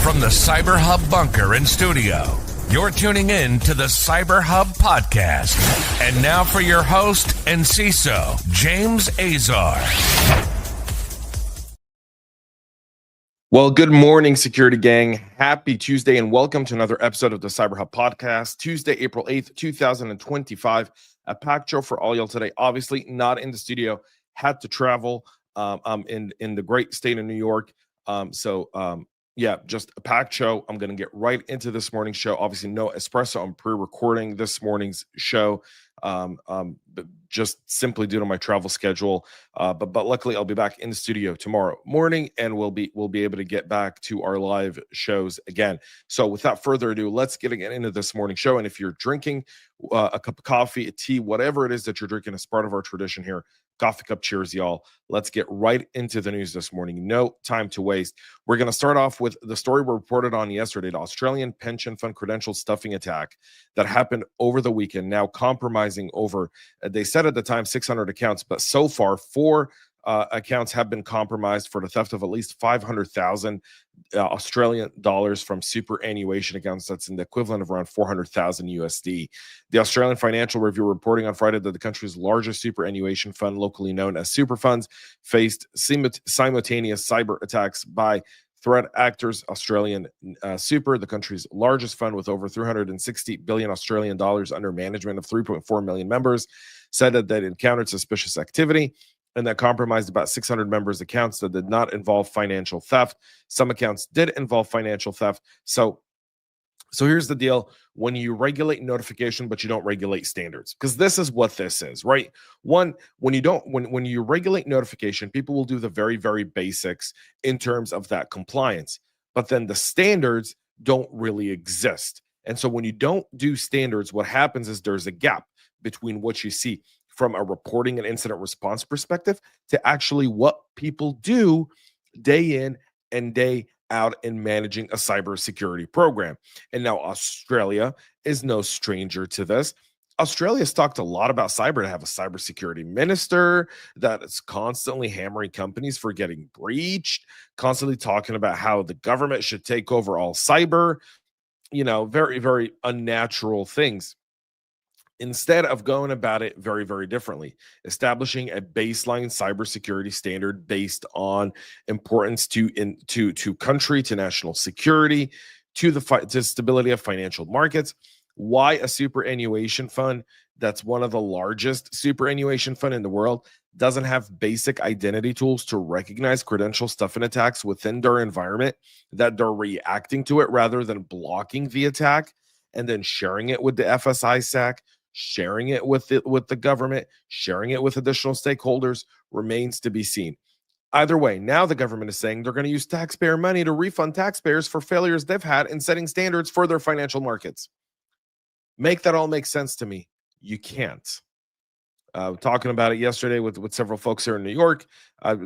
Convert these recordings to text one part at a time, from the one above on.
From the CyberHub bunker and studio, you're tuning in to the CyberHub Podcast. And now for your host and CISO, James Azar. Well, good morning, security gang. Happy Tuesday and welcome to another episode of the CyberHub Podcast. Tuesday, April 8th, 2025. A packed show for all y'all today. Obviously, not in the studio. Had to travel. I'm in the great state of New York. Yeah, just a packed show. I'm going to get right into this morning's show. Obviously, no espresso. I'm pre-recording this morning's show, just simply due to my travel schedule. But luckily, I'll be back in the studio tomorrow morning, and we'll be able to get back to our live shows again. So, without further ado, let's get into this morning's show. And if you're drinking a cup of coffee, a tea, whatever it is that you're drinking as part of our tradition here, coffee cup cheers, y'all. Let's get right into the news this morning. No time to waste. We're going to start off with the story we reported on yesterday, the Australian pension fund credential stuffing attack that happened over the weekend, now compromising over, they said at the time, 600 accounts, but so far, 4 accounts have been compromised for the theft of at least 500,000 Australian dollars from superannuation accounts. That's in the equivalent of around 400,000 USD. The Australian Financial Review reporting on Friday that the country's largest superannuation fund, locally known as super funds, faced simultaneous cyber attacks by threat actors. Australian Super, the country's largest fund with over 360 billion Australian dollars under management of 3.4 million members, said that it encountered suspicious activity and that compromised about 600 members' accounts that did not involve financial theft. Some accounts did involve financial theft. So here's the deal. When you regulate notification, but you don't regulate standards, because this is what this is, right? One, when you regulate notification, people will do the very, very basics in terms of that compliance, but then the standards don't really exist. And so when you don't do standards, what happens is there's a gap between what you see from a reporting and incident response perspective to actually what people do day in and day out in managing a cybersecurity program. And now Australia is no stranger to this. Australia's talked a lot about cyber, to have a cybersecurity minister that is constantly hammering companies for getting breached, constantly talking about how the government should take over all cyber, very, very unnatural things. Instead of going about it very, very differently, establishing a baseline cybersecurity standard based on importance to country, to national security, to stability of financial markets. Why a superannuation fund that's one of the largest superannuation fund in the world doesn't have basic identity tools to recognize credential stuffing attacks within their environment, that they're reacting to it rather than blocking the attack and then sharing it with the FSISAC, sharing it with the government, sharing it with additional stakeholders, remains to be seen. Either way, now the government is saying they're going to use taxpayer money to refund taxpayers for failures they've had in setting standards for their financial markets. Make that all make sense to me. You can't. Talking about it yesterday with several folks here in New York,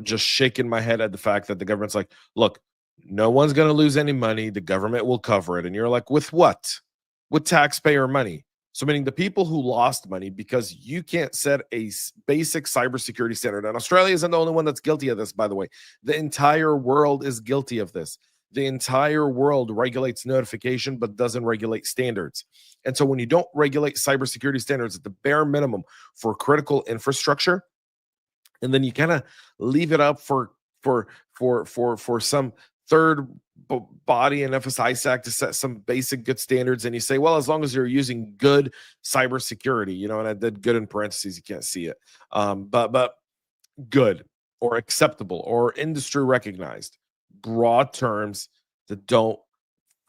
just shaking my head at the fact that the government's like, look, no one's going to lose any money. The government will cover it. And you're like, with what? With taxpayer money. So meaning the people who lost money because you can't set a basic cybersecurity standard. And Australia isn't the only one that's guilty of this, by the way. The entire world is guilty of this. The entire world regulates notification, but doesn't regulate standards. And so when you don't regulate cybersecurity standards at the bare minimum for critical infrastructure, and then you kind of leave it up for some third body and FSISAC to set some basic good standards, and you say, well, as long as you're using good cybersecurity, and I did good in parentheses, you can't see it, but good or acceptable or industry recognized, broad terms that don't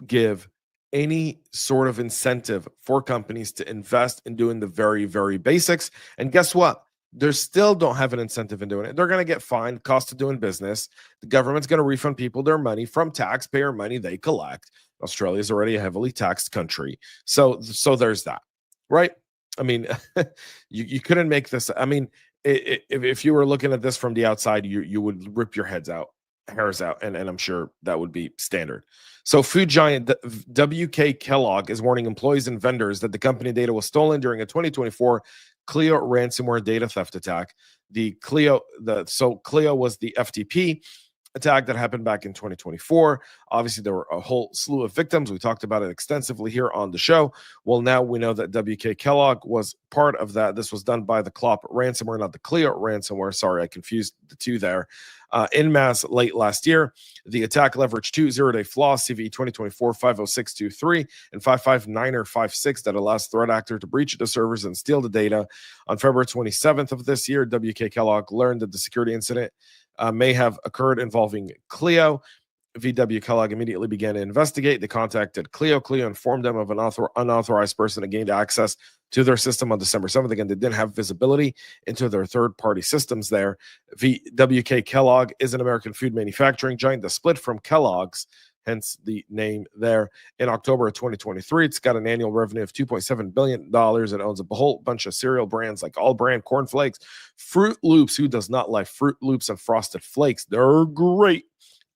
give any sort of incentive for companies to invest in doing the very, very basics. And guess what? They still don't have an incentive in doing it. They're going to get fined, cost of doing business. The government's going to refund people their money from taxpayer money they collect. Australia is already a heavily taxed country. So there's that, right? I mean, you couldn't make this. I mean, if you were looking at this from the outside, you would rip your hairs out, and I'm sure that would be standard. So food giant WK Kellogg is warning employees and vendors that the company data was stolen during a 2024 Clio ransomware data theft attack. Clio was the FTP, attack that happened back in 2024. Obviously, there were a whole slew of victims. We talked about it extensively here on the show. Well, now we know that WK Kellogg was part of that. This was done by the Clop ransomware, not the Clio ransomware. Sorry, I confused the two there. In mass late last year, the attack leveraged two zero-day flaws, CVE 2024-50623 and 559er56, that allows threat actor to breach the servers and steal the data. On February 27th of this year, WK Kellogg learned that the security incident may have occurred involving Clio. VW Kellogg immediately began to investigate. They contacted Clio. Clio informed them of an unauthorized person that gained access to their system on December 7th. Again, they didn't have visibility into their third-party systems there. WK Kellogg is an American food manufacturing giant that split from Kellogg's, hence the name there, in October of 2023. It's got an annual revenue of $2.7 billion. It owns a whole bunch of cereal brands like All Brand, Corn Flakes, Fruit Loops. Who does not like Fruit Loops and Frosted Flakes? They're great.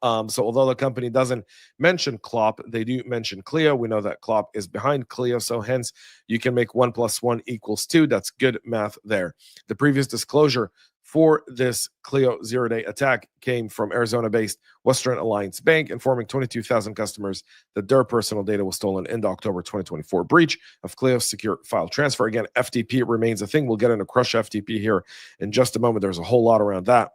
So although the company doesn't mention Clop, they do mention Clio. We know that Clop is behind Clio, so hence you can make 1 + 1 = 2. That's good math there. The previous disclosure for this Clio zero-day attack came from Arizona-based Western Alliance Bank, informing 22,000 customers that their personal data was stolen in the October 2024 breach of Clio's secure file transfer. Again, FTP remains a thing. We'll get into CrushFTP here in just a moment. There's a whole lot around that.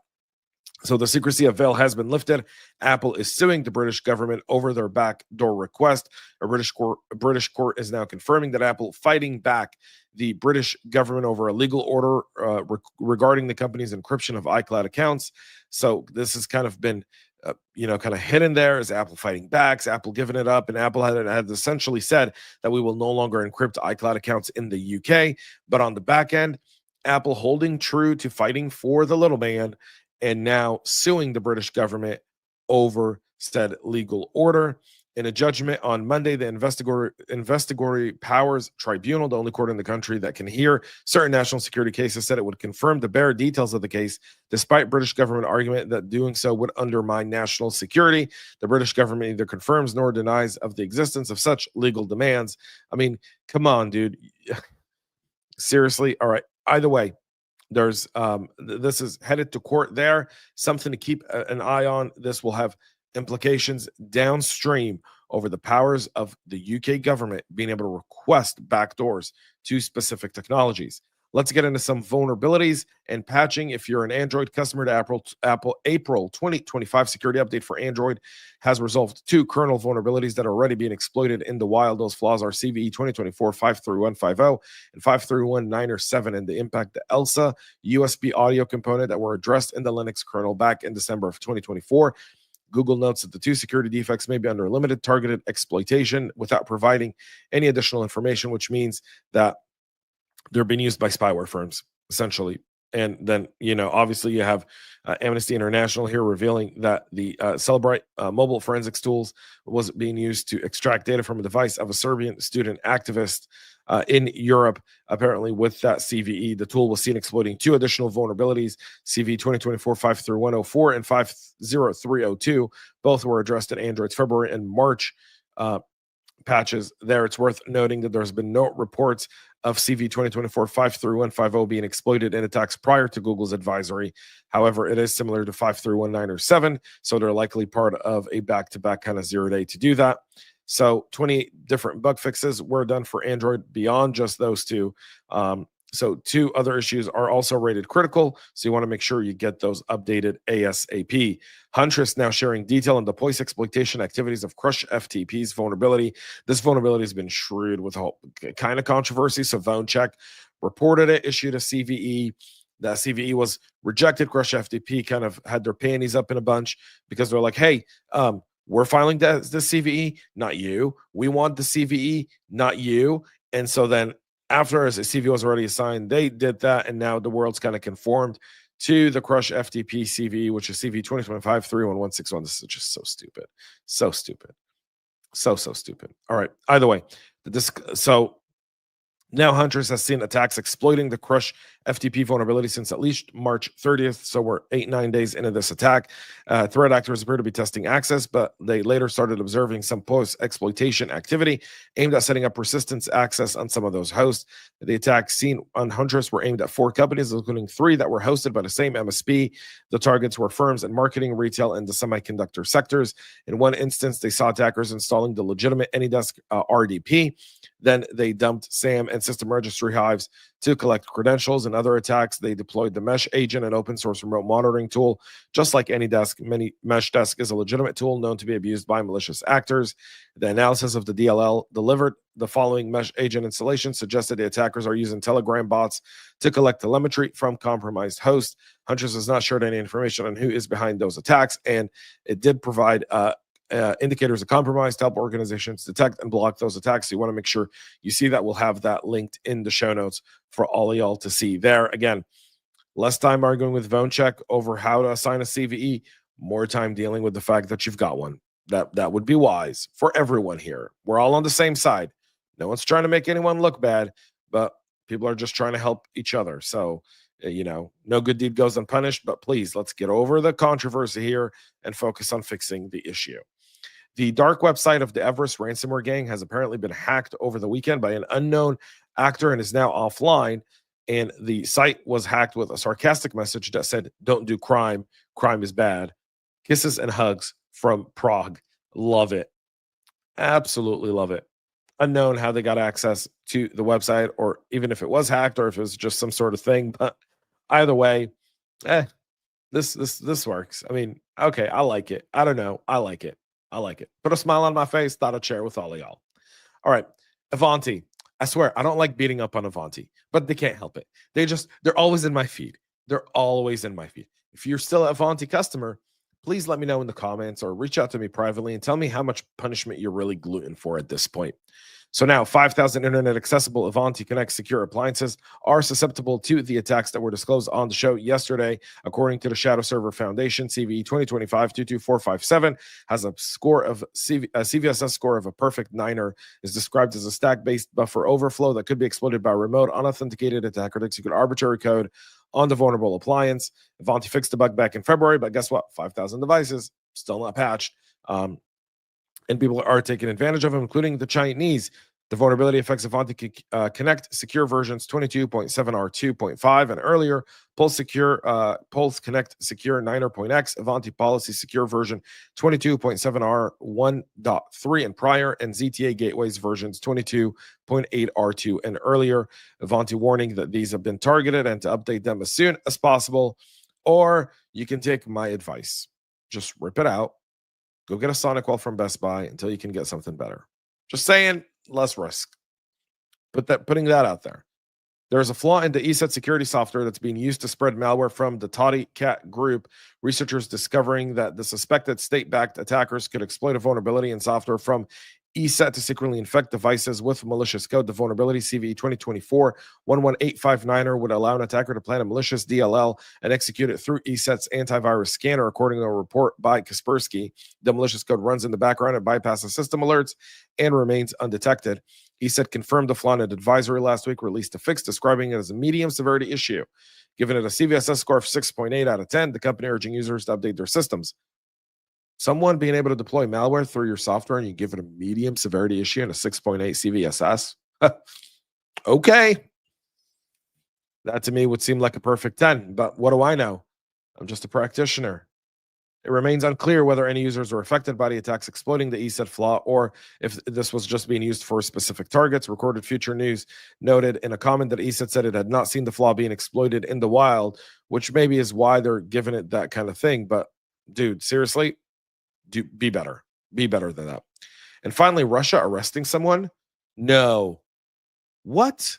So the secrecy of veil has been lifted. Apple is suing the British government over their backdoor request. A British court is now confirming that Apple fighting back the British government over a legal order regarding the company's encryption of iCloud accounts. So this has kind of been, kind of hidden there. Is Apple fighting back? Is Apple giving it up? And Apple had essentially said that we will no longer encrypt iCloud accounts in the UK. But on the back end, Apple holding true to fighting for the little man and now suing the British government over said legal order. In a judgment on Monday, the Investigatory Powers Tribunal, the only court in the country that can hear certain national security cases, said it would confirm the bare details of the case, despite British government argument that doing so would undermine national security. The British government neither confirms nor denies of the existence of such legal demands. I mean, come on, dude. Seriously? All right. Either way, there's this is headed to court there. Something to keep an eye on. This will have implications downstream over the powers of the UK government being able to request backdoors to specific technologies. Let's get into some vulnerabilities and patching. If you're an Android customer, to April 2025 security update for Android has resolved 2 kernel vulnerabilities that are already being exploited in the wild. Those flaws are CVE 2024-53150 and 53197, and they impact the ELSA USB audio component that were addressed in the Linux kernel back in December of 2024. Google notes that the 2 security defects may be under limited targeted exploitation without providing any additional information, which means that they're being used by spyware firms, essentially. And then, obviously you have Amnesty International here revealing that the Celebrite mobile forensics tools was being used to extract data from a device of a Serbian student activist in Europe. Apparently with that CVE, the tool was seen exploiting 2 additional vulnerabilities, CVE 2024-53104 and 50302. Both were addressed in Android's February and March patches there. It's worth noting that there's been no reports of CV 2024-53150 being exploited in attacks prior to Google's advisory. However, it is similar to 53197, so they're likely part of a back-to-back kind of zero-day to do that. So 28 different bug fixes were done for Android beyond just those 2. So 2 other issues are also rated critical, so you want to make sure you get those updated ASAP. Huntress now sharing detail on the POIS exploitation activities of CrushFTP's vulnerability. This vulnerability has been shrewd with all kind of controversy, so VoneCheck reported it, issued a CVE. That CVE was rejected. CrushFTP kind of had their panties up in a bunch because they're like, hey, we're filing the CVE, not you. We want the CVE, not you. And so then after a CVE was already assigned, they did that, and now the world's kind of conformed to the CrushFTP CVE, which is CVE 2025-31161. This is just so stupid. So stupid. So stupid. All right. Either way, so now Huntress has seen attacks exploiting the FTP vulnerability since at least March 30th, so we're 8-9 days into this attack. Threat actors appear to be testing access, but they later started observing some post-exploitation activity aimed at setting up persistence access on some of those hosts. The attacks seen on Huntress were aimed at 4 companies, including 3 that were hosted by the same MSP. The targets were firms in marketing, retail, and the semiconductor sectors. In one instance, they saw attackers installing the legitimate AnyDesk RDP. Then they dumped SAM and system registry hives to collect credentials. In other attacks, they deployed the Mesh Agent, an open source remote monitoring tool. Just like AnyDesk, Mesh Desk is a legitimate tool known to be abused by malicious actors. The analysis of the DLL delivered the following Mesh Agent installation suggested the attackers are using Telegram bots to collect telemetry from compromised hosts. Huntress has not shared any information on who is behind those attacks, and it did provide indicators of compromise to help organizations detect and block those attacks. So you want to make sure you see that. We'll have that linked in the show notes for all of y'all to see there. Again, less time arguing with VoneCheck over how to assign a CVE, more time dealing with the fact that you've got one. That would be wise for everyone here. We're all on the same side. No one's trying to make anyone look bad, but people are just trying to help each other. So, no good deed goes unpunished, but please, let's get over the controversy here and focus on fixing the issue. The dark website of the Everest ransomware gang has apparently been hacked over the weekend by an unknown actor and is now offline. And the site was hacked with a sarcastic message that said, "Don't do crime. Crime is bad. Kisses and hugs from Prague." Love it. Absolutely love it. Unknown how they got access to the website, or even if it was hacked or if it was just some sort of thing. But either way, this works. I mean, okay, I like it. I don't know. I like it. Put a smile on my face. Thought I'd share with all of y'all. All right. Ivanti. I swear, I don't like beating up on Ivanti, but they can't help it. They're always in my feed. If you're still an Ivanti customer, please let me know in the comments or reach out to me privately and tell me how much punishment you're really gluten for at this point. So now 5,000 internet accessible Ivanti Connect secure appliances are susceptible to the attacks that were disclosed on the show yesterday. According to the Shadow Server Foundation, CVE 2025-22457 has a score of CVSS score of a perfect 9er, is described as a stack-based buffer overflow that could be exploited by a remote unauthenticated attacker to execute arbitrary code on the vulnerable appliance. Ivanti fixed the bug back in February, but guess what? 5,000 devices still not patched. And people are taking advantage of them, including the Chinese. The vulnerability affects Ivanti Connect secure versions 22.7R2.5 and earlier, Pulse Connect secure 9er.x, Ivanti policy secure version 22.7R1.3 and prior, and ZTA gateways versions 22.8R2 and earlier. Ivanti warning that these have been targeted and to update them as soon as possible. Or you can take my advice. Just rip it out. Go get a SonicWall from Best Buy until you can get something better. Just saying, less risk. Putting that out there. There's a flaw in the Eset security software that's being used to spread malware from the Toddy Cat group. Researchers discovering that the suspected state-backed attackers could exploit a vulnerability in software from Eset to secretly infect devices with malicious code. The vulnerability CVE 2024-11859 would allow an attacker to plan a malicious DLL and execute it through Eset's antivirus scanner, according to a report by Kaspersky. The malicious code runs in the background and bypasses system alerts and remains undetected. Eset confirmed the flaw in an advisory last week, released a fix describing it as a medium severity issue. Giving it a CVSS score of 6.8 out of 10, the company urging users to update their systems. Someone being able to deploy malware through your software and you give it a medium severity issue and a 6.8 CVSS? Okay. That to me would seem like a perfect 10, but what do I know? I'm just a practitioner. It remains unclear whether any users were affected by the attacks exploiting the Eset flaw or if this was just being used for specific targets. Recorded Future News noted in a comment that Eset said it had not seen the flaw being exploited in the wild, which maybe is why they're giving it that kind of thing. But dude, seriously, be better. Be better than that. And finally, Russia arresting someone? No. What?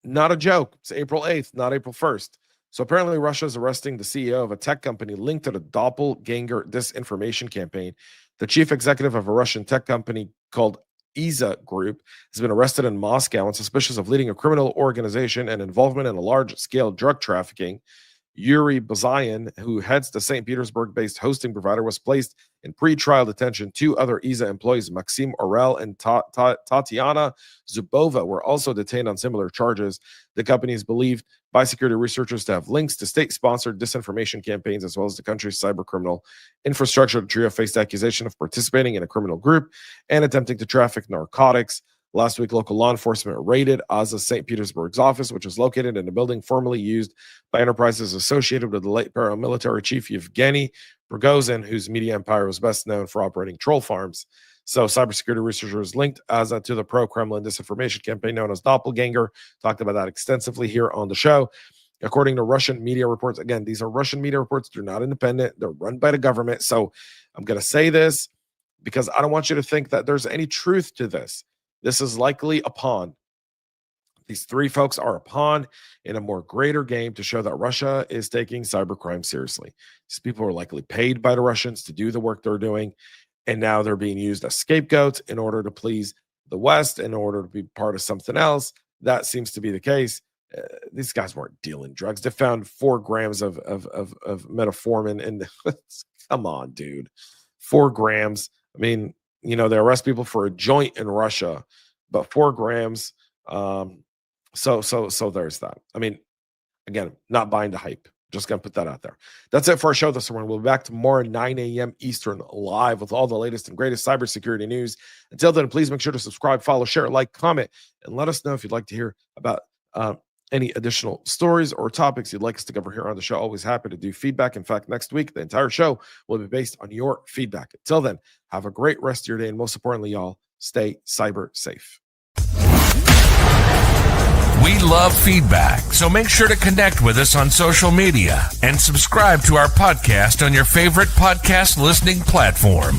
Not a joke. It's April 8th, not April 1st. So apparently Russia is arresting the CEO of a tech company linked to the doppelganger disinformation campaign. The chief executive of a Russian tech company called Eset Group has been arrested in Moscow on suspicion of leading a criminal organization and involvement in a large-scale drug trafficking. Yuri Bazayan, who heads the St. Petersburg-based hosting provider, was placed in pre-trial detention. 2 other Eset employees, Maxim Orel and Tatiana Zubova, were also detained on similar charges. The company is believed by security researchers to have links to state-sponsored disinformation campaigns, as well as the country's cybercriminal infrastructure. The trio faced accusation of participating in a criminal group and attempting to traffic narcotics. Last week, local law enforcement raided Aza's St. Petersburg's office, which is located in a building formerly used by enterprises associated with the late paramilitary chief Yevgeny Prigozhin, whose media empire was best known for operating troll farms. So cybersecurity researchers linked Aza to the pro-Kremlin disinformation campaign known as Doppelganger. Talked about that extensively here on the show. According to Russian media reports, again, these are Russian media reports. They're not independent. They're run by the government. So I'm going to say this because I don't want you to think that there's any truth to this. This is likely a pawn. These 3 folks are a pawn in a more greater game to show that Russia is taking cybercrime seriously. These people are likely paid by the Russians to do the work they're doing, and now they're being used as scapegoats in order to please the West, in order to be part of something else. That seems to be the case. These guys weren't dealing drugs. They found 4 grams of metformin, and come on, dude, 4 grams. I mean, you know, they arrest people for a joint in Russia, but 4 grams. So there's that. I mean, again, not buying the hype. Just going to put that out there. That's it for our show this morning. We'll be back tomorrow at 9 a.m. Eastern live with all the latest and greatest cybersecurity news. Until then, please make sure to subscribe, follow, share, like, comment, and let us know if you'd like to hear about any additional stories or topics you'd like us to cover here on the show. Always happy to do feedback. In fact, next week, the entire show will be based on your feedback. Until then, have a great rest of your day. And most importantly, y'all, stay cyber safe. We love feedback, so make sure to connect with us on social media and subscribe to our podcast on your favorite podcast listening platform.